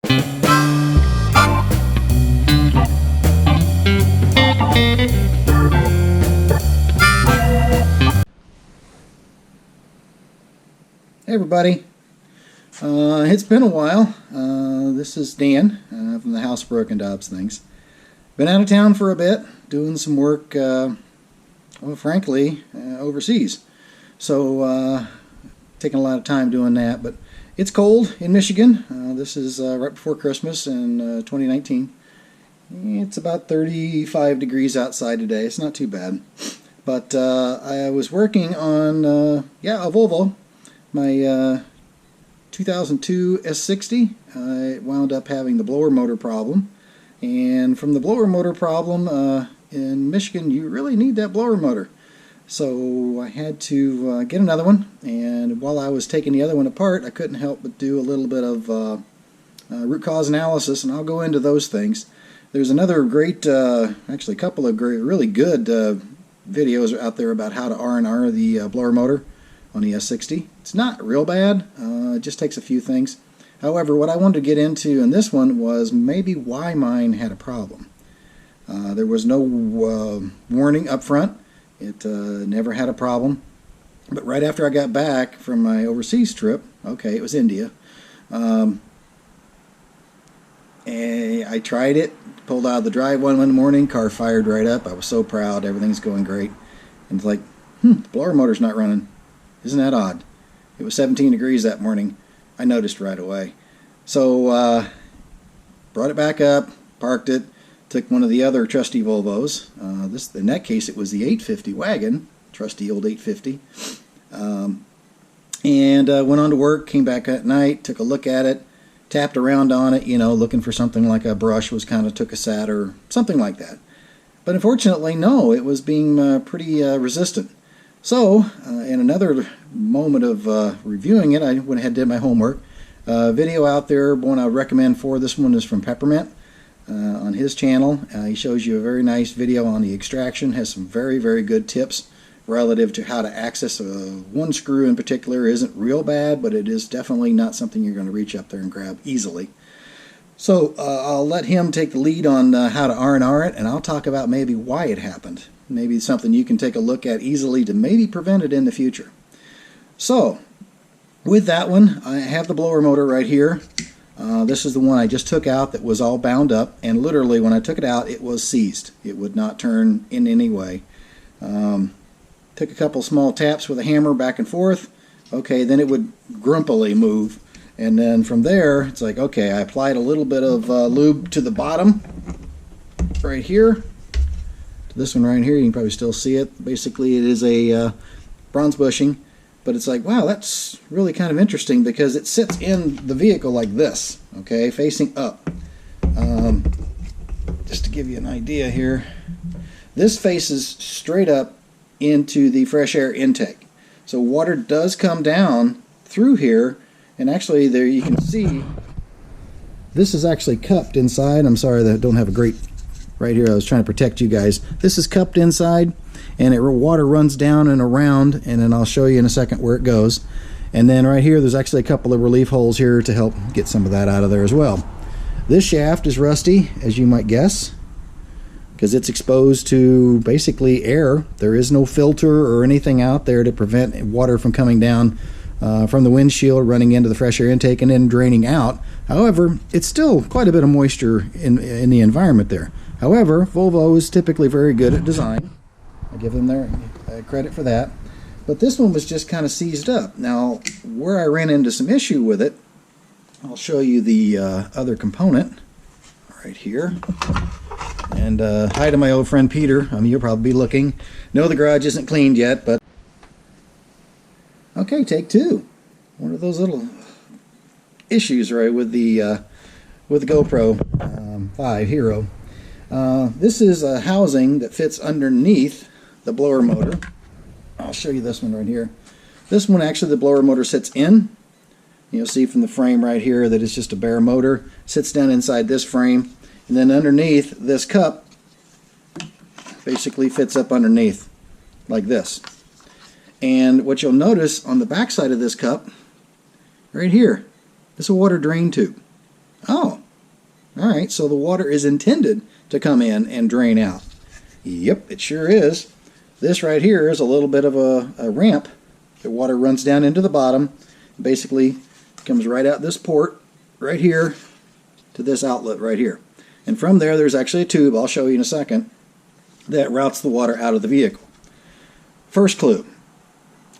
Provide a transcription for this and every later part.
Hey everybody, it's been a while. This is Dan from the House Broken Dobbs Things. Been out of town for a bit, doing some work, well, frankly, overseas. So, taking a lot of time doing that, but it's cold in Michigan. This is right before Christmas in 2019. It's about 35 degrees outside today. It's not too bad. But I was working on, a Volvo. My 2002 S60, I wound up having the blower motor problem, and from the blower motor problem in Michigan, you really need that blower motor. So I had to get another one, and while I was taking the other one apart, I couldn't help but do a little bit of root cause analysis, and I'll go into those things. There's another great, actually a couple of great, really good videos out there about how to R&R the blower motor on the S60. It's not real bad, it just takes a few things. However, what I wanted to get into in this one was maybe why mine had a problem. There was no warning up front. It never had a problem. But right after I got back from my overseas trip, okay, it was India, and I tried it, pulled out of the drive one morning, car fired right up. I was so proud, everything's going great. And it's like, the blower motor's not running. Isn't that odd? It was 17 degrees that morning. I noticed right away. So, brought it back up, parked it, took one of the other trusty Volvos. In that case, it was the 850 wagon, trusty old 850. And went on to work, came back at night, took a look at it, tapped around on it, looking for something like a brush was kind of took a sat or something like that. But unfortunately, no, it was being pretty resistant. So, in another moment of reviewing it, I went ahead and did my homework. Video out there, one I would recommend for this one is from Peppermint on his channel. He shows you a very nice video on the extraction, has some very, very good tips relative to how to access one screw in particular. Isn't real bad, but it is definitely not something you're going to reach up there and grab easily. So, I'll let him take the lead on how to R&R it, and I'll talk about maybe why it happened. Maybe something you can take a look at easily to maybe prevent it in the future. So, with that one, I have the blower motor right here. This is the one I just took out that was all bound up, and literally when I took it out, it was seized. It would not turn in any way. Took a couple small taps with a hammer back and forth. Okay, then it would grumpily move. And then from there, it's like, okay, I applied a little bit of lube to the bottom right here. This one right here, you can probably still see it. Basically, it is a bronze bushing, but it's like, wow, that's really kind of interesting because it sits in the vehicle like this, okay, facing up. Just to give you an idea here, this faces straight up into the fresh air intake. So water does come down through here, and actually there you can see this is actually cupped inside. I'm sorry that I don't have a great right here. I was trying to protect you guys. This is cupped inside, and water runs down and around, and then I'll show you in a second where it goes. And then right here, there's actually a couple of relief holes here to help get some of that out of there as well. This shaft is rusty, as you might guess, because it's exposed to basically air. There is no filter or anything out there to prevent water from coming down from the windshield, running into the fresh air intake, and then draining out. However, it's still quite a bit of moisture in the environment there. However, Volvo is typically very good at design. I give them their credit for that. But this one was just kind of seized up. Now, where I ran into some issue with it, I'll show you the other component right here. And hi to my old friend Peter. You'll probably be looking. No, the garage isn't cleaned yet, but... Okay, take two. One of those little issues, right, with the GoPro 5 Hero. This is a housing that fits underneath the blower motor. I'll show you this one right here. This one actually the blower motor sits in. You'll see from the frame right here that it's just a bare motor. Sits down inside this frame, and then underneath this cup basically fits up underneath like this. And what you'll notice on the back side of this cup right here, this is a water drain tube. Oh, All right, so the water is intended to come in and drain out. Yep, it sure is. This right here is a little bit of a ramp. The water runs down into the bottom, basically comes right out this port right here to this outlet right here. And from there, there's actually a tube, I'll show you in a second, that routes the water out of the vehicle. First clue.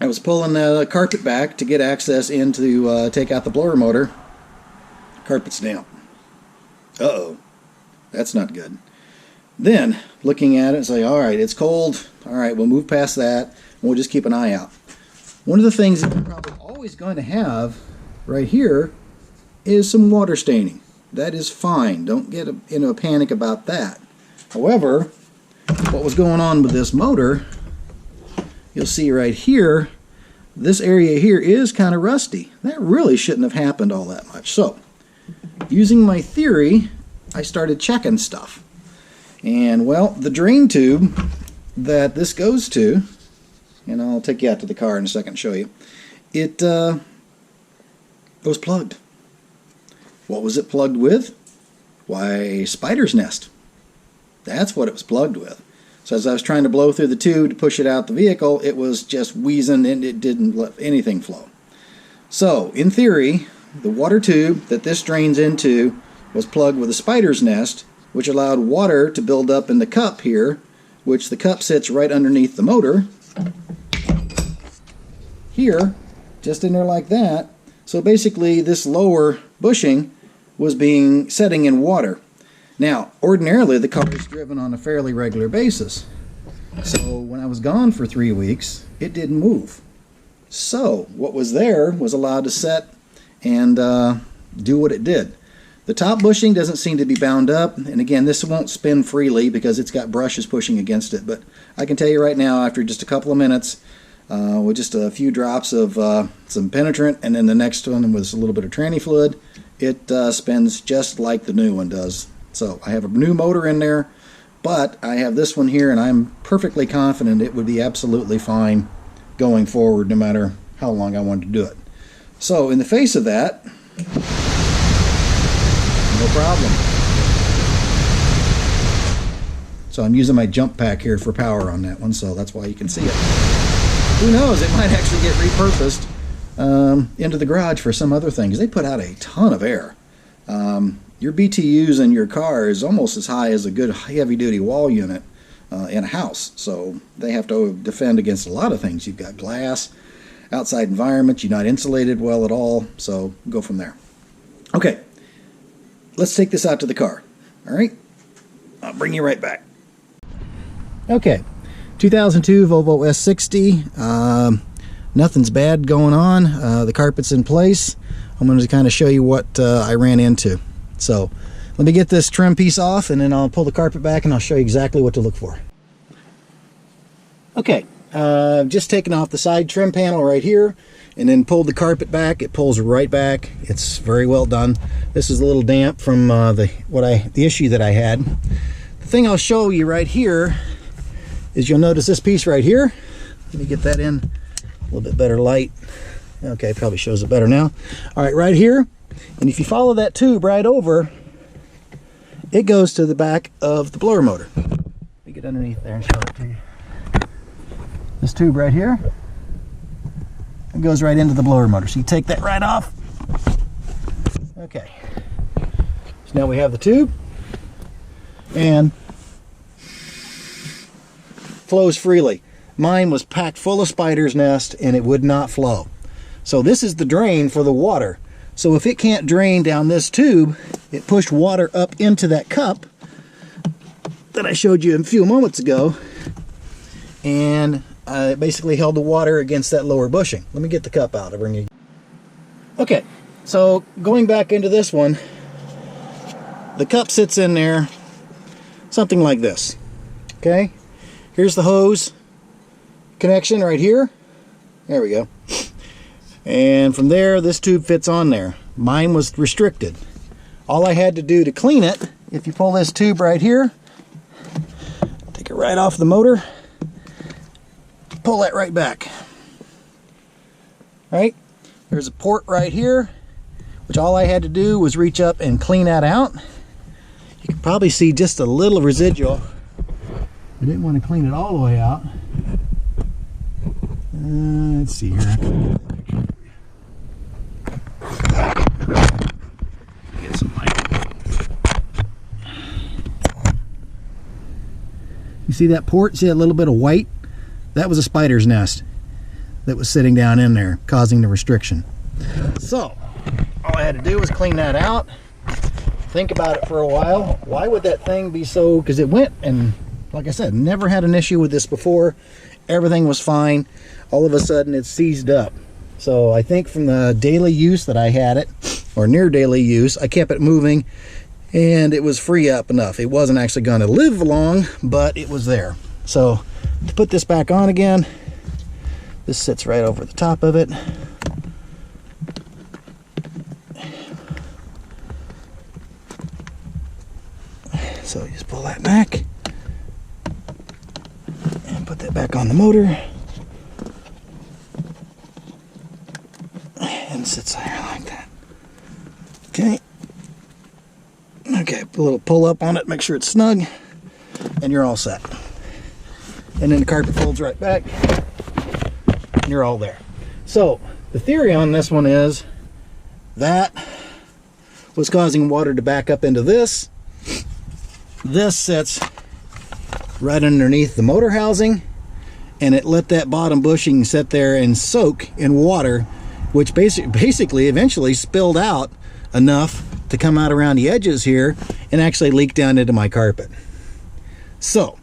I was pulling the carpet back to get access in to take out the blower motor. Carpet's damp. Uh-oh. That's not good. Then, looking at it, say, all right, it's cold. All right, we'll move past that, and we'll just keep an eye out. One of the things that you're probably always going to have right here is some water staining. That is fine. Don't get into a panic about that. However, what was going on with this motor, you'll see right here, this area here is kind of rusty. That really shouldn't have happened all that much. So, using my theory, I started checking stuff. And, well, the drain tube that this goes to, and I'll take you out to the car in a second and show you, it was plugged. What was it plugged with? Why, spider's nest. That's what it was plugged with. So as I was trying to blow through the tube to push it out the vehicle, it was just wheezing and it didn't let anything flow. So, in theory, the water tube that this drains into was plugged with a spider's nest, which allowed water to build up in the cup here, which the cup sits right underneath the motor. Here, just in there like that. So basically, this lower bushing was setting in water. Now, ordinarily, the car is driven on a fairly regular basis. So when I was gone for 3 weeks, it didn't move. So what was there was allowed to set and do what it did. The top bushing doesn't seem to be bound up, and again, this won't spin freely because it's got brushes pushing against it, but I can tell you right now, after just a couple of minutes, with just a few drops of some penetrant, and then the next one with a little bit of tranny fluid, it spins just like the new one does. So I have a new motor in there, but I have this one here, and I'm perfectly confident it would be absolutely fine going forward no matter how long I wanted to do it. So in the face of that, no problem. So I'm using my jump pack here for power on that one, so that's why you can see it. Who knows, it might actually get repurposed into the garage for some other things. They put out a ton of air. Your BTUs in your car is almost as high as a good heavy-duty wall unit in a house, so they have to defend against a lot of things. You've got glass, outside environment, you're not insulated well at all, so go from there. Okay. Let's take this out to the car. All right? I'll bring you right back. Okay. 2002 Volvo S60. Nothing's bad going on. The carpet's in place. I'm going to kind of show you what I ran into. So let me get this trim piece off, and then I'll pull the carpet back and I'll show you exactly what to look for. Okay. Just taken off the side trim panel right here, and then pulled the carpet back. It pulls right back. It's very well done. This is a little damp from the issue that I had. The thing I'll show you right here is you'll notice this piece right here. Let me get that in a little bit better light. Okay, probably shows it better now. All right, right here, and if you follow that tube right over, it goes to the back of the blower motor. Let me get underneath there and show it to you. This tube right here, it goes right into the blower motor. So you take that right off. Okay. So now we have the tube, and flows freely. Mine was packed full of spider's nest, and it would not flow. So this is the drain for the water. So if it can't drain down this tube, it pushed water up into that cup that I showed you a few moments ago, and it basically held the water against that lower bushing. Let me get the cup out. I'll bring you. Okay, so going back into this one, the cup sits in there something like this. Okay, here's the hose connection right here. There we go. And from there, this tube fits on there. Mine was restricted. All I had to do to clean it, if you pull this tube right here, take it right off the motor, pull that right back. All right, there's a port right here, which all I had to do was reach up and clean that out. You can probably see just a little residual. I didn't want to clean it all the way out. Let's see here. Get some light. You see that port? See that little bit of white? That was a spider's nest that was sitting down in there, causing the restriction. So, all I had to do was clean that out. Think about it for a while. Why would that thing be so... Because it went, and like I said, never had an issue with this before. Everything was fine. All of a sudden, it seized up. So I think from the daily use that I had it, or near daily use, I kept it moving, and it was free up enough. It wasn't actually going to live long, but it was there. So to put this back on again, this sits right over the top of it. So you just pull that back and put that back on the motor, and sits there like that. Okay. Okay, put a little pull up on it, make sure it's snug, and you're all set. And then the carpet folds right back, and you're all there. So the theory on this one is that was causing water to back up into this. This sits right underneath the motor housing, and it let that bottom bushing sit there and soak in water, which basically eventually spilled out enough to come out around the edges here and actually leak down into my carpet. So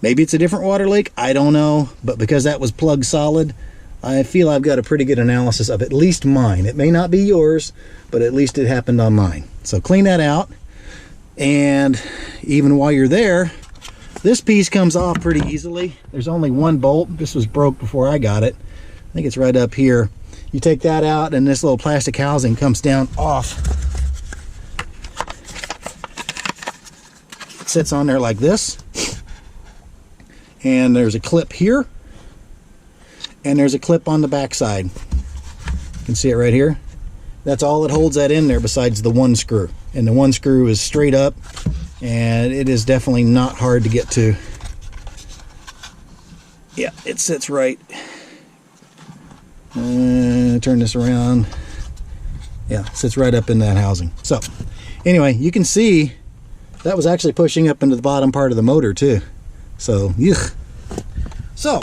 maybe it's a different water leak, I don't know, but because that was plug solid, I feel I've got a pretty good analysis of at least mine. It may not be yours, but at least it happened on mine. So clean that out. And even while you're there, this piece comes off pretty easily. There's only one bolt. This was broke before I got it. I think it's right up here. You take that out, and this little plastic housing comes down off. It sits on there like this. And there's a clip here. And there's a clip on the back side. You can see it right here. That's all that holds that in there besides the one screw. And the one screw is straight up, and it is definitely not hard to get to. Yeah, it sits right. Turn this around. Yeah, it sits right up in that housing. So anyway, you can see that was actually pushing up into the bottom part of the motor too. So, yuck. So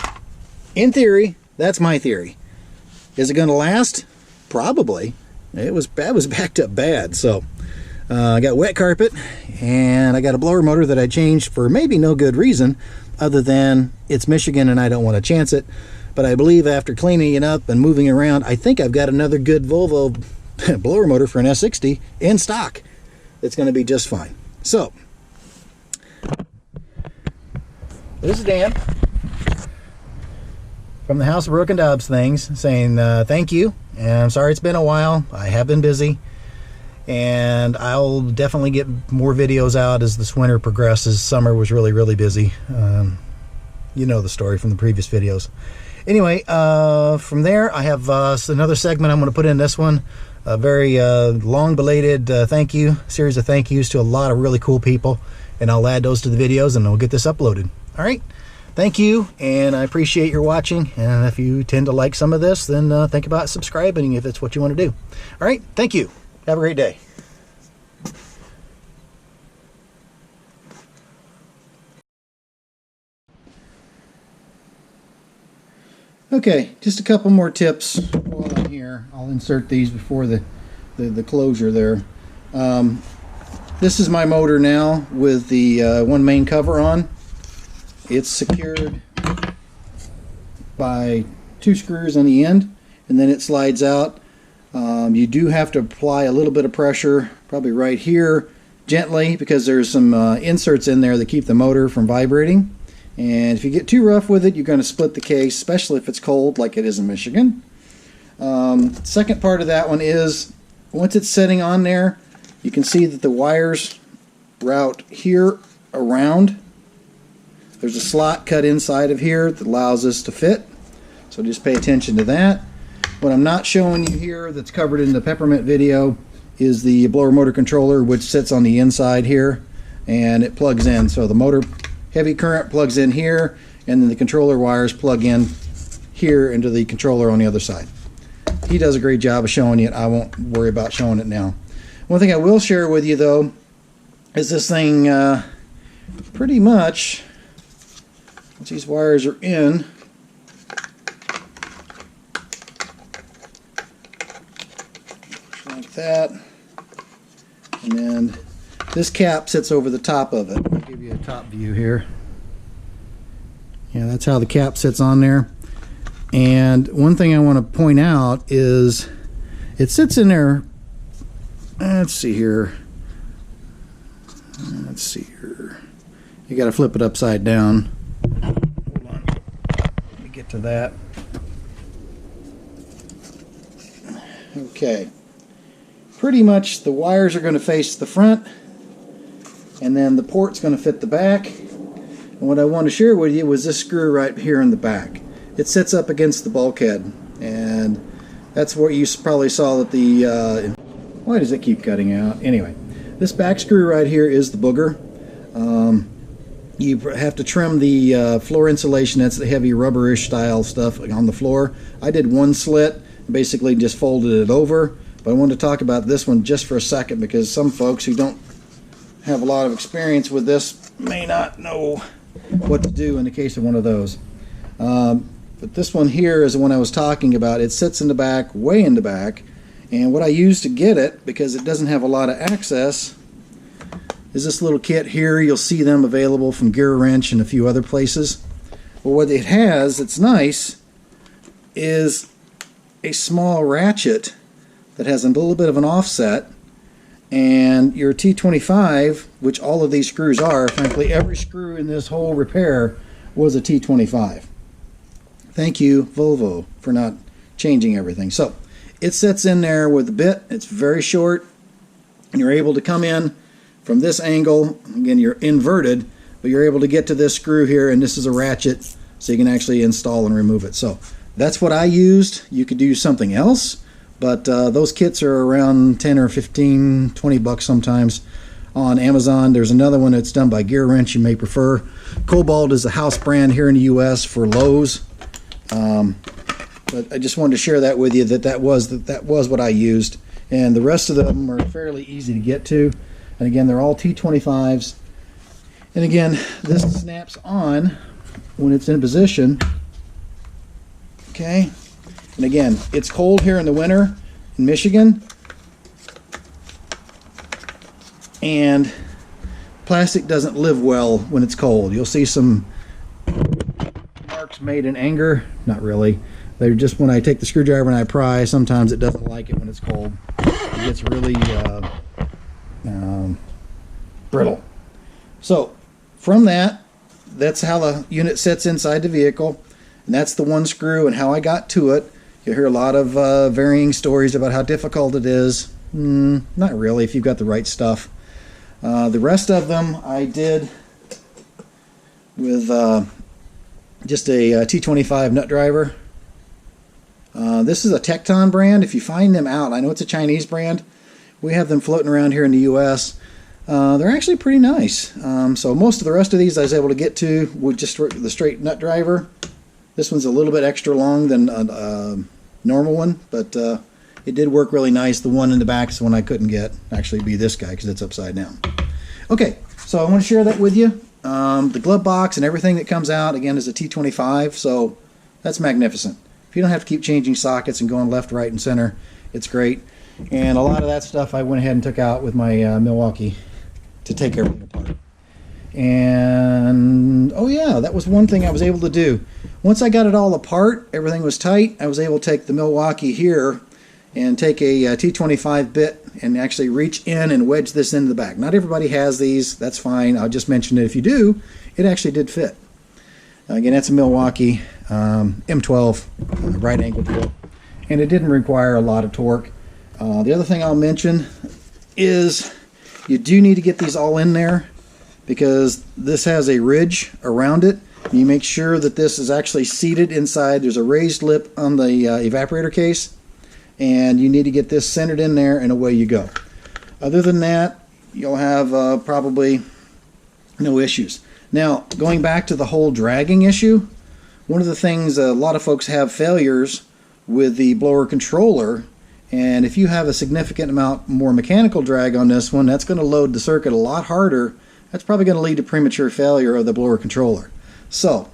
in theory, that's my theory. Is it going to last? Probably. That was backed up bad. So I got wet carpet, and I got a blower motor that I changed for maybe no good reason other than it's Michigan and I don't want to chance it. But I believe after cleaning it up and moving around, I think I've got another good Volvo blower motor for an S60 in stock. It's going to be just fine. So this is Dan from the House of Rook and Dobbs things saying thank you, and I'm sorry it's been a while. I have been busy, and I'll definitely get more videos out as this winter progresses. Summer was really busy. You know the story from the previous videos. Anyway, from there I have another segment I'm going to put in this one. A very long belated thank you, series of thank yous to a lot of really cool people, and I'll add those to the videos and we'll get this uploaded. All right, thank you, and I appreciate your watching, and if you tend to like some of this, then think about subscribing if it's what you want to do. All right, thank you. Have a great day. Okay, just a couple more tips while I'm here. I'll insert these before the closure there. This is my motor now with the one main cover on. It's secured by 2 screws on the end, and then it slides out. You do have to apply a little bit of pressure, probably right here, gently, because there's some inserts in there that keep the motor from vibrating. And if you get too rough with it, you're going to split the case, especially if it's cold like it is in Michigan. Second part of that one is, once it's setting on there, you can see that the wires route here around. There's a slot cut inside of here that allows this to fit, so just pay attention to that. What I'm not showing you here that's covered in the Peppermint video is the blower motor controller, which sits on the inside here. and it plugs in. So the motor heavy current plugs in here, and then the controller wires plug in here into the controller on the other side. He does a great job of showing you it. I won't worry about showing it now. One thing I will share with you though is this thing pretty much, once these wires are in, like that, and then this cap sits over the top of it. I'll give you a top view here. Yeah, that's how the cap sits on there. And one thing I want to point out is it sits in there. Let's see here. Let's see here. You got to flip it upside down. Hold on. Let me get to that. Okay. Pretty much the wires are going to face the front, and then the port's going to fit the back. And what I want to share with you was this screw right here in the back. It sits up against the bulkhead, and that's what you probably saw that the why does it keep cutting out? Anyway, this back screw right here is the booger. You have to trim the floor insulation. That's the heavy rubberish style stuff on the floor. I did one slit, basically just folded it over. But I wanted to talk about this one just for a second, because some folks who don't have a lot of experience with this may not know what to do in the case of one of those. But this one here is the one I was talking about. It sits in the back, way in the back, and what I use to get it, because it doesn't have a lot of access, is this little kit here. You'll see them available from Gear Wrench and a few other places. But what it has that's nice is a small ratchet that has a little bit of an offset, and your T25, which all of these screws are, frankly every screw in this whole repair was a T25. Thank you, Volvo, for not changing everything. So it sits in there with the bit. It's very short, and you're able to come in from this angle. Again, you're inverted, but you're able to get to this screw here, and this is a ratchet, so you can actually install and remove it. So that's what I used. You could do something else, but those kits are around 10 or 15, 20 bucks sometimes on Amazon. There's another one that's done by Gear Wrench you may prefer. Cobalt is a house brand here in the US for Lowe's. But I just wanted to share that with you, that was what I used, and the rest of them are fairly easy to get to. And again, they're all T25s. And again, this snaps on when it's in position. Okay. And again, it's cold here in the winter in Michigan, and plastic doesn't live well when it's cold. You'll see some marks made in anger. Not really. They're just when I take the screwdriver and I pry, sometimes it doesn't like it when it's cold. It gets really brittle. So from that's how the unit sits inside the vehicle, and that's the one screw and how I got to it. You'll hear a lot of varying stories about how difficult it is. Not really, if you've got the right stuff. The rest of them I did with just a T25 nut driver. This is a Tecton brand. If you find them out, I know it's a Chinese brand. We have them floating around here in the US. They're actually pretty nice. So most of the rest of these I was able to get to with just the straight nut driver. This one's a little bit extra long than a normal one, but it did work really nice. The one in the back is the one I couldn't get. Actually be this guy because it's upside down. Okay, so I want to share that with you. The glove box and everything that comes out, again, is a T25, so that's magnificent. If you don't have to keep changing sockets and going left, right, and center, it's great. And a lot of that stuff I went ahead and took out with my Milwaukee to take everything apart. And oh yeah, that was one thing I was able to do. Once I got it all apart, everything was tight, I was able to take the Milwaukee here and take a T25 bit and actually reach in and wedge this into the back. Not everybody has these, that's fine. I'll just mention it if you do. It actually did fit. Again, that's a Milwaukee M12 right angle drill, and it didn't require a lot of torque. The other thing I'll mention is you do need to get these all in there, because this has a ridge around it. You make sure that this is actually seated inside. There's a raised lip on the evaporator case, and you need to get this centered in there, and away you go. Other than that, you'll have probably no issues. Now, going back to the whole dragging issue, one of the things a lot of folks have failures with the blower controller, and if you have a significant amount more mechanical drag on this one, that's going to load the circuit a lot harder. That's probably going to lead to premature failure of the blower controller. So,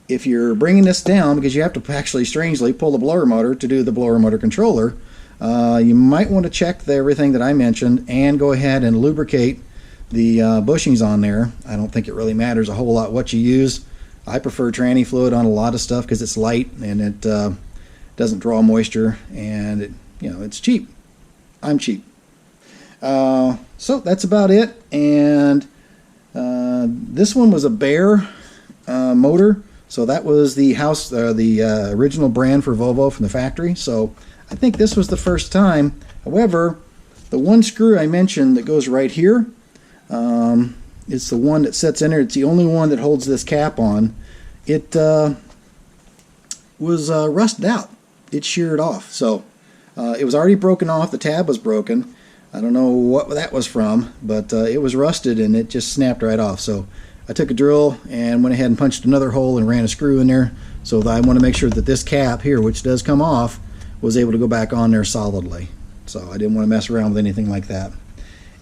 if you're bringing this down, because you have to actually strangely pull the blower motor to do the blower motor controller, you might want to check everything that I mentioned and go ahead and lubricate the bushings on there. I don't think it really matters a whole lot what you use. I prefer tranny fluid on a lot of stuff because it's light and it doesn't draw moisture, and it's cheap. I'm cheap. So that's about it. And this one was a Bear motor. So that was the original brand for Volvo from the factory. So I think this was the first time. However, the one screw I mentioned that goes right here, it's the one that sits in there. It's the only one that holds this cap on. It was rusted out. It sheared off. So it was already broken off. The tab was broken. I don't know what that was from, but it was rusted and it just snapped right off. So I took a drill and went ahead and punched another hole and ran a screw in there. So that I want to make sure that this cap here, which does come off, was able to go back on there solidly. So I didn't want to mess around with anything like that.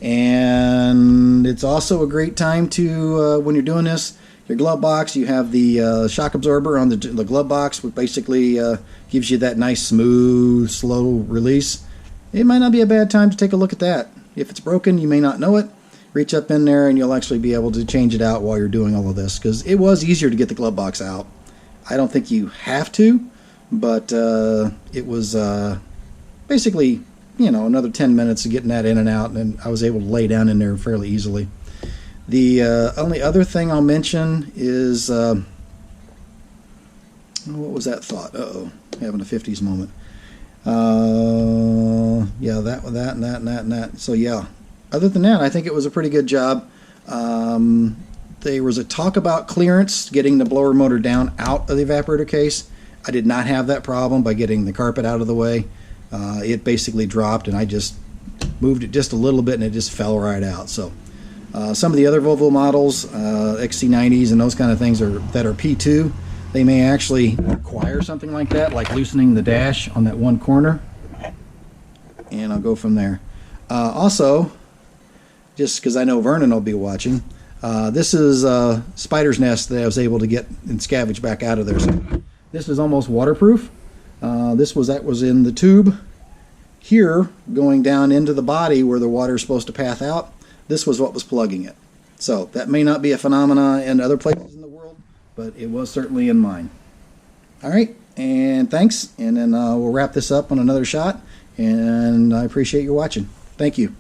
And it's also a great time to, when you're doing this, your glove box, you have the shock absorber on the glove box, which basically gives you that nice smooth, slow release. It might not be a bad time to take a look at that. If it's broken, you may not know it. Reach up in there and you'll actually be able to change it out while you're doing all of this, because it was easier to get the glove box out. I don't think you have to, but it was basically, another 10 minutes of getting that in and out, and I was able to lay down in there fairly easily. The only other thing I'll mention is, what was that thought? Uh-oh, having a 50s moment. Yeah, that and that. So yeah, other than that, I think it was a pretty good job. There was a talk about clearance, getting the blower motor down out of the evaporator case. I did not have that problem by getting the carpet out of the way. It basically dropped, and I just moved it just a little bit, and it just fell right out. So some of the other Volvo models, XC90s and those kind of things that are P2, they may actually require something like that, like loosening the dash on that one corner. And I'll go from there. Also, just because I know Vernon will be watching, this is a spider's nest that I was able to get and scavenge back out of there. So this is almost waterproof. That was in the tube here, going down into the body where the water is supposed to path out. This was what was plugging it. So that may not be a phenomena in other places in the world, but it was certainly in mine. All right, and thanks. And then we'll wrap this up on another shot. And I appreciate you watching. Thank you.